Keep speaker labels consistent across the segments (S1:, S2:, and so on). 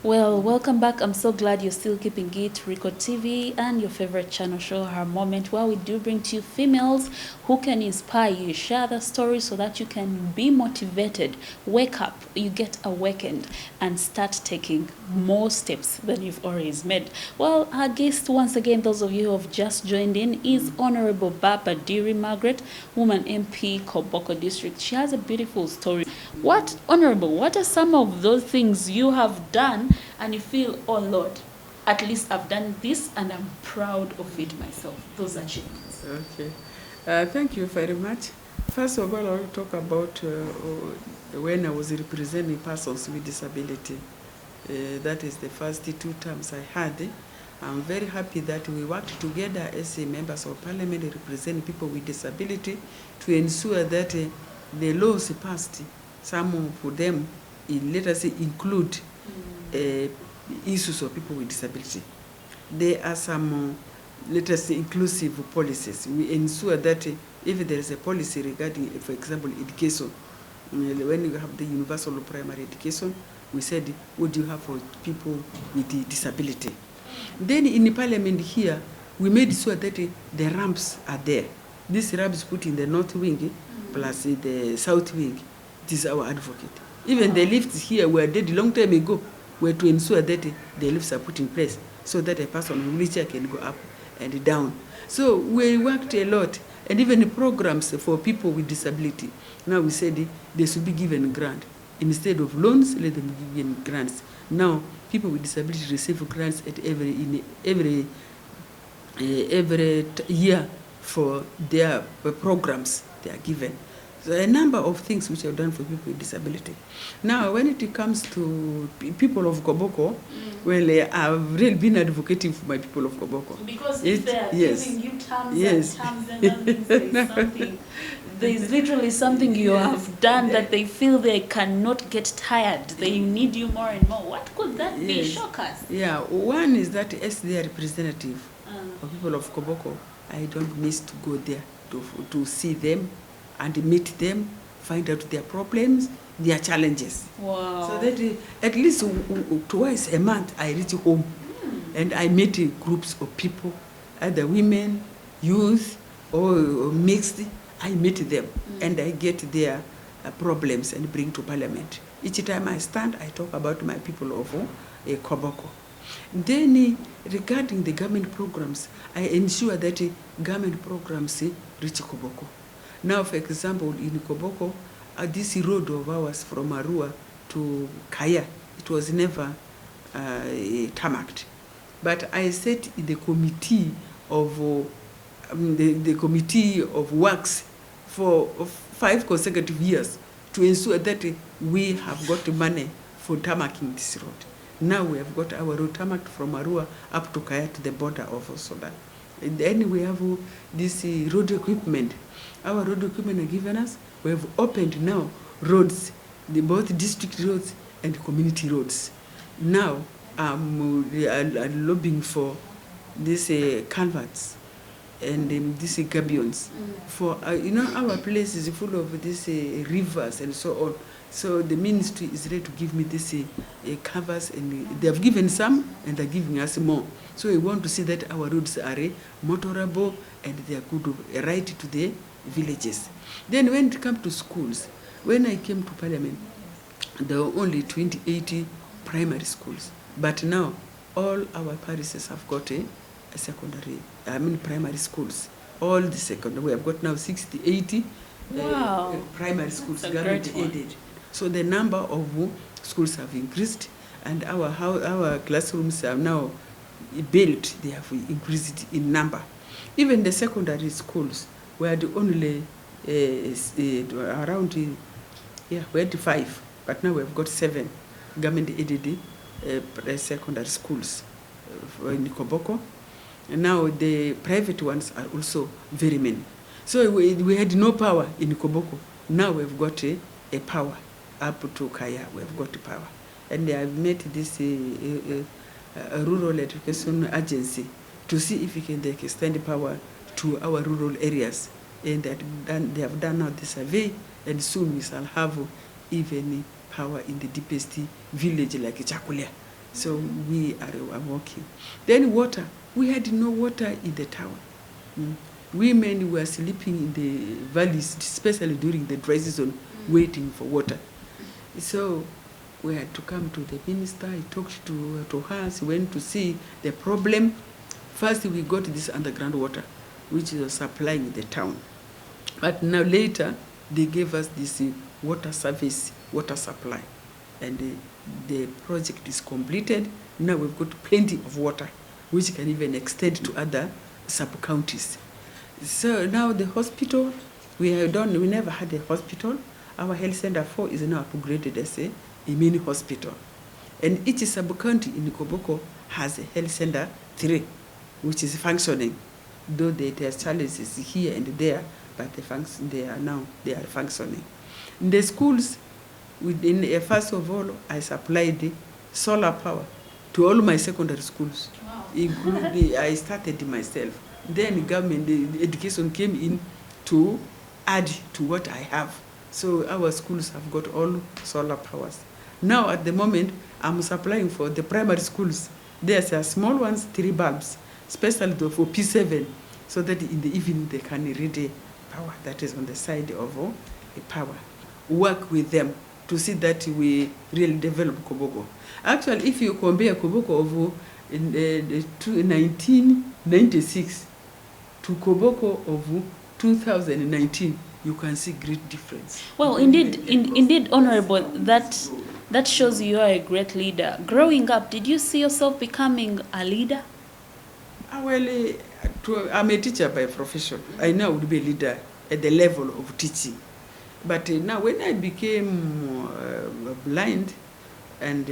S1: Well, welcome back. I'm so glad you're still keeping it Record TV and your favorite channel show, Her Moment, where we do bring to you females who can inspire you, share the story so that you can be motivated, wake up, you get awakened, and start taking more steps than you've always made. Well, our guest, once again, those of you who have just joined in, is Honourable Baba Diri Magret, woman MP, Koboko District. She has a beautiful story. Honourable, what are some of those things you have done and you feel, oh Lord, at least I've done this and I'm proud of it myself, those achievements?
S2: Okay. Thank you very much. First of all, I will talk about when I was representing persons with disability. That is the first 2 terms I had. I'm very happy that we worked together as members of parliament representing people with disability to ensure that the laws passed, some of them, let us say, include issues of people with disability. There are some, let us say, inclusive policies. We ensure that if there is a policy regarding, for example, education, when you have the universal primary education, we said, what do you have for people with disability? Then in the parliament here, we made sure that the ramps are there. These ramps put in the north wing plus the south wing. This is our advocate. Even the lifts here were dead a long time ago, were to ensure that the lifts are put in place so that a person in wheelchair can go up and down. So we worked a lot, and even the programs for people with disability. Now we said they should be given grant. Instead of loans, let them be given grants. Now people with disability receive grants at every year for their programs they are given. So a number of things which I've done for people with disability. Now, when it comes to people of Koboko, well, I've really been advocating for my people of Koboko.
S1: Because if they are giving you terms and things, there's literally something you have done that they feel they cannot get tired. They need you more and more. What could that be? Shock us.
S2: Yeah, one is that as their representative of people of Koboko, I don't miss to go there to see them and meet them, find out their problems, their challenges.
S1: Wow.
S2: So that at least twice a month I reach home and I meet groups of people, either women, youth, or mixed. I meet them and I get their problems and bring to parliament. Each time I stand, I talk about my people of Koboko. Then regarding the government programs, I ensure that government programs reach Koboko. Now, for example, in Koboko, this road of ours from Arua to Kaya, it was never tarmacked. But I sat in the committee of the committee of works for 5 consecutive years to ensure that we have got money for tarmacking this road. Now we have got our road tarmacked from Arua up to Kaya to the border of Sudan. And then we have this road equipment. Our road equipment are given us. We have opened now roads, both district roads and community roads. Now I'm lobbying for these culverts and these gabions. For our place is full of these rivers and so on. So the ministry is ready to give me this covers, and they have given some and they're giving us more. So we want to see that our roads are motorable and they are good right to the villages. Then when it comes to schools, when I came to parliament, there were only 28 primary schools. But now all our parishes have got a primary schools. All the secondary, we have got now 68 primary schools, government aided. So the number of schools have increased, and our classrooms are now built. They have increased in number. Even the secondary schools were the only around we had 5, but now we have got 7 government aided secondary schools in Koboko. And now the private ones are also very many. So we had no power in Koboko. Now we've got a power. Up to Kaya, we've got power. And I've met this rural education agency to see if we can extend power to our rural areas. And they have done now the survey, and soon we shall have even power in the deepest village like Chakulia. So we are working. Then water. We had no water in the town. Women were sleeping in the valleys, especially during the dry season, waiting for water. So we had to come to the minister. He talked to us, went to see the problem. First, we got this underground water, which was supplying the town. But now later, they gave us this water service, water supply. And the project is completed. Now we've got plenty of water, which can even extend to other sub-counties. So now the hospital, we never had a hospital. Our health center 4 is now upgraded as a mini hospital. And each sub-county in Koboko has a health center 3, which is functioning. Though there are challenges here and there, but they are functioning. In the schools, first of all, I supplied solar power to all my secondary schools.
S1: Wow.
S2: I started myself. Then government, the education came in to add to what I have. So our schools have got all solar powers. Now at the moment, I'm supplying for the primary schools. There's a small ones, 3 bulbs, especially for P7, so that in the evening they can read the power that is on the side of the power. Work with them to see that we really develop Koboko. Actually, if you compare Koboko of 1996 to Koboko of 2019, you can see great difference.
S1: Well, indeed, Honourable, that shows you are a great leader. Growing up, did you see yourself becoming a leader?
S2: Well, I'm a teacher by profession. I know I would be a leader at the level of teaching. But now when I became blind and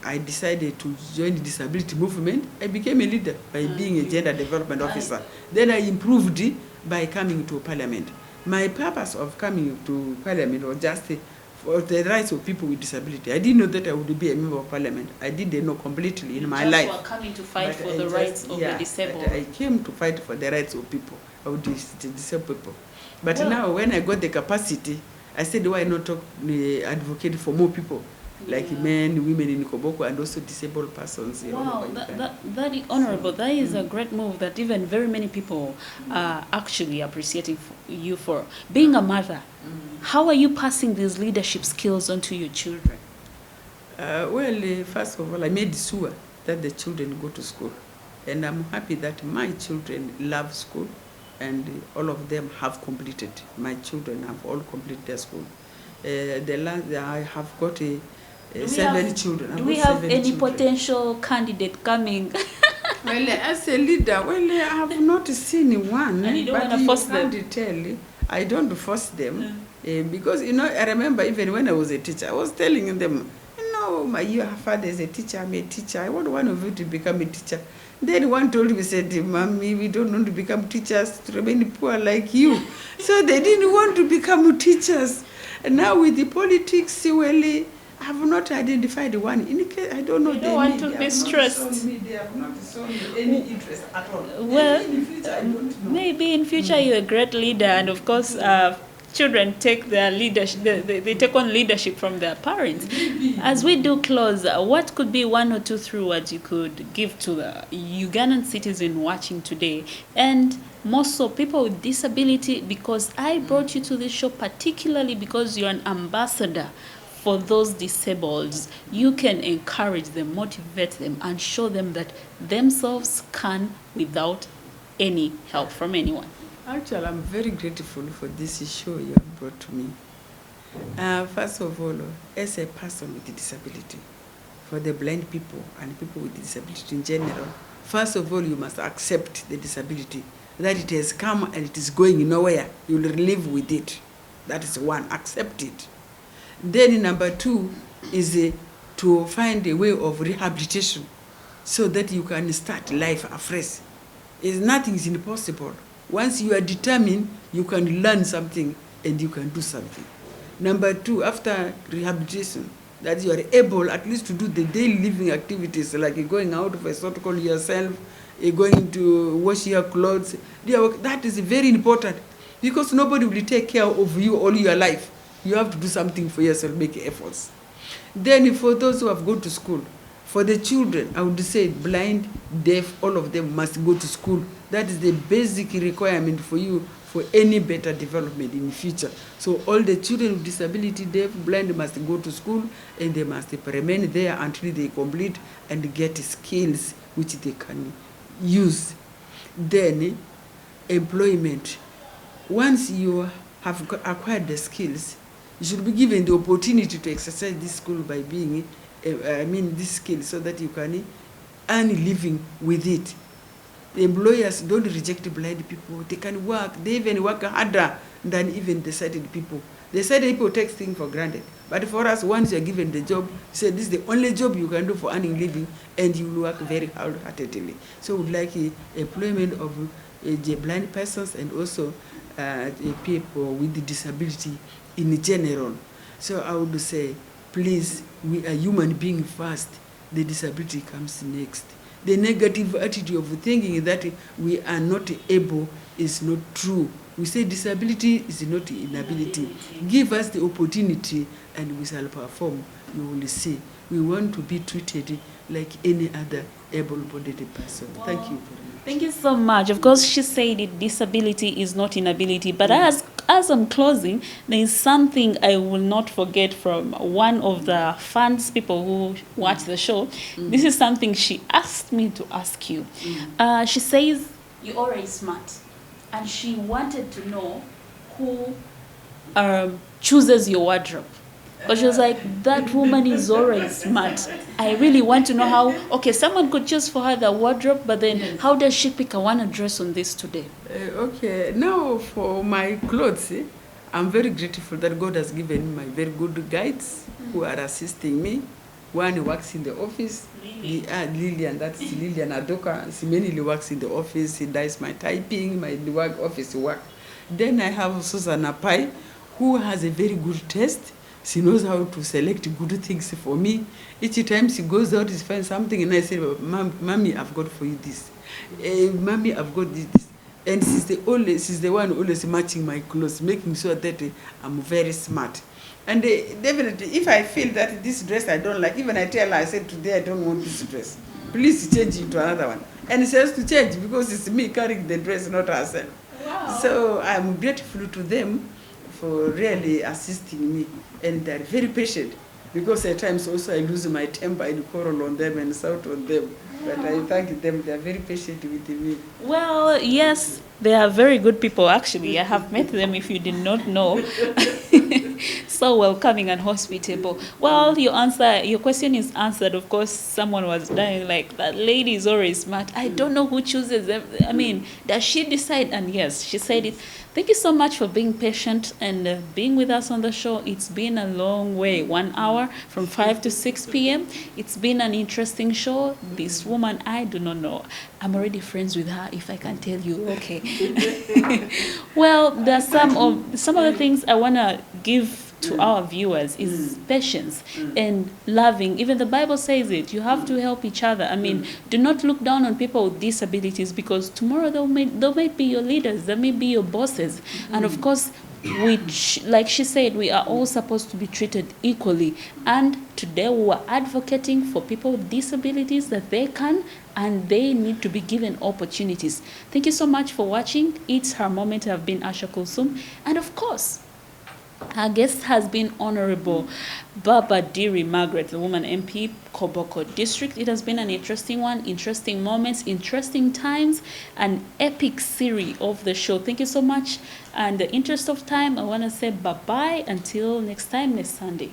S2: I decided to join the disability movement, I became a leader by being a gender development officer. Then I improved by coming to parliament. My purpose of coming to parliament was just for the rights of people with disability. I didn't know that I would be a member of parliament. I didn't know completely in my life.
S1: You were coming to fight for the rights of the disabled.
S2: I came to fight for the rights of people, of disabled people. But now when I got the capacity, I said, why not advocate for more people? Like men, women in Koboko, and also disabled persons.
S1: Wow, that is honourable. That is a great move that even very many people are actually appreciating you for. Being a mother, how are you passing these leadership skills on to your children?
S2: First of all, I made sure that the children go to school. And I'm happy that my children love school, and all of them have completed. My children have all completed their school. I have got 7 children.
S1: Do we have any potential candidate coming?
S2: Well, as a leader, I have not seen one.
S1: And you don't want to force them?
S2: I don't force them. Because, I remember even when I was a teacher, I was telling them, your father is a teacher, I'm a teacher. I want one of you to become a teacher. Then one told me, said, Mommy, we don't want to become teachers to remain poor like you. So they didn't want to become teachers. And now with the politics, I have not identified one. In case, I don't know.
S1: You don't want to be stressed.
S2: They have not shown me any interest at all.
S1: Well,
S2: in future, I don't know.
S1: Maybe in future you're a great leader, and of course, children take their leadership. They take on leadership from their parents. As we do close, what could be 1 or 2 3 words you could give to the Ugandan citizen watching today, and more so people with disability? Because I brought you to this show particularly because you're an ambassador for those disabled. You can encourage them, motivate them, and show them that themselves can without any help from anyone.
S2: Actually, I'm very grateful for this show you have brought to me. First of all, as a person with a disability, for the blind people and people with disability in general, first of all, you must accept the disability, that it has come and it is going nowhere. You will live with it. That is one, accept it. Then number 2 is to find a way of rehabilitation so that you can start life afresh. Nothing is impossible. Once you are determined, you can learn something and you can do something. Number 2, after rehabilitation, that you are able at least to do the daily living activities like going out of a sort call yourself, going to wash your clothes. That is very important because nobody will take care of you all your life. You have to do something for yourself, make efforts. Then for those who have gone to school, For the children, I would say blind, deaf, all of them must go to school. That is the basic requirement for you for any better development in the future. So all the children with disability, deaf, blind, must go to school, and they must remain there until they complete and get skills which they can use. Then employment. Once you have acquired the skills, you should be given the opportunity to exercise this skill by being, this skill, so that you can earn a living with it. The employers don't reject blind people. They can work. They even work harder than even the sighted people. The sighted people take things for granted. But for us, once you're given the job, you say this is the only job you can do for earning living, and you will work very hard-heartedly. So we would like employment of the blind persons and also people with the disability in general. So I would say, please, we are human beings first. The disability comes next. The negative attitude of thinking that we are not able is not true. We say disability is not inability. Give us the opportunity and we shall perform. You will see. We want to be treated like any other able-bodied person. Wow. Thank you very much.
S1: Thank you so much. Of course, she said it, disability is not inability. But as I'm closing, there is something I will not forget from one of the fans, people who watch the show. This is something she asked me to ask you. She says, you're already smart. And she wanted to know who chooses your wardrobe. But she was like, that woman is already smart. I really want to know how, okay, someone could choose for her the wardrobe, but then how does she pick? I want to dress on this today.
S2: Okay, now for my clothes, I'm very grateful that God has given me very good guides who are assisting me. One works in the office, Lillian, that's Lillian Adoka. She mainly works in the office. She does my typing, my office work. Then I have Susanna Pai, who has a very good taste. She knows how to select good things for me. Each time she goes out, she finds something, and I say, Mommy, I've got for you this. Mommy, I've got this. And she's the one always matching my clothes, making sure that I'm very smart. And definitely, if I feel that this dress I don't like, even I tell her, I said, today I don't want this dress. Please change it to another one. And she has to change because it's me carrying the dress, not herself. Wow. So I'm grateful to them for really assisting me, and they're very patient, because at times also I lose my temper and quarrel on them and shout on them. But I thank them, they're very patient with me.
S1: Well, yes, they are very good people, actually. I have met them, if you did not know. So welcoming and hospitable. Well, your question is answered. Of course, someone was dying like, that lady is always smart. I don't know who chooses them. I mean, does she decide? And yes, she said it. Thank you so much for being patient and being with us on the show. It's been a long way, 1 hour from 5 to 6 p.m. It's been an interesting show. This woman, I do not know. I'm already friends with her, if I can tell you. Okay. Well, there's some of the things I want to give to our viewers is patience and loving. Even the Bible says it. You have to help each other. I mean, do not look down on people with disabilities, because tomorrow they might be your leaders. They may be your bosses. And of course, which, like she said, we are all supposed to be treated equally. And today we were advocating for people with disabilities, that they can and they need to be given opportunities. Thank you so much for watching. It's Her Moment. I've been Asha Kulsum. And of course, our guest has been Honourable Baba Diri Magret, the woman MP, Koboko District. It has been an interesting one, interesting moments, interesting times, an epic series of the show. Thank you so much. And in the interest of time, I want to say bye-bye until next time, next Sunday.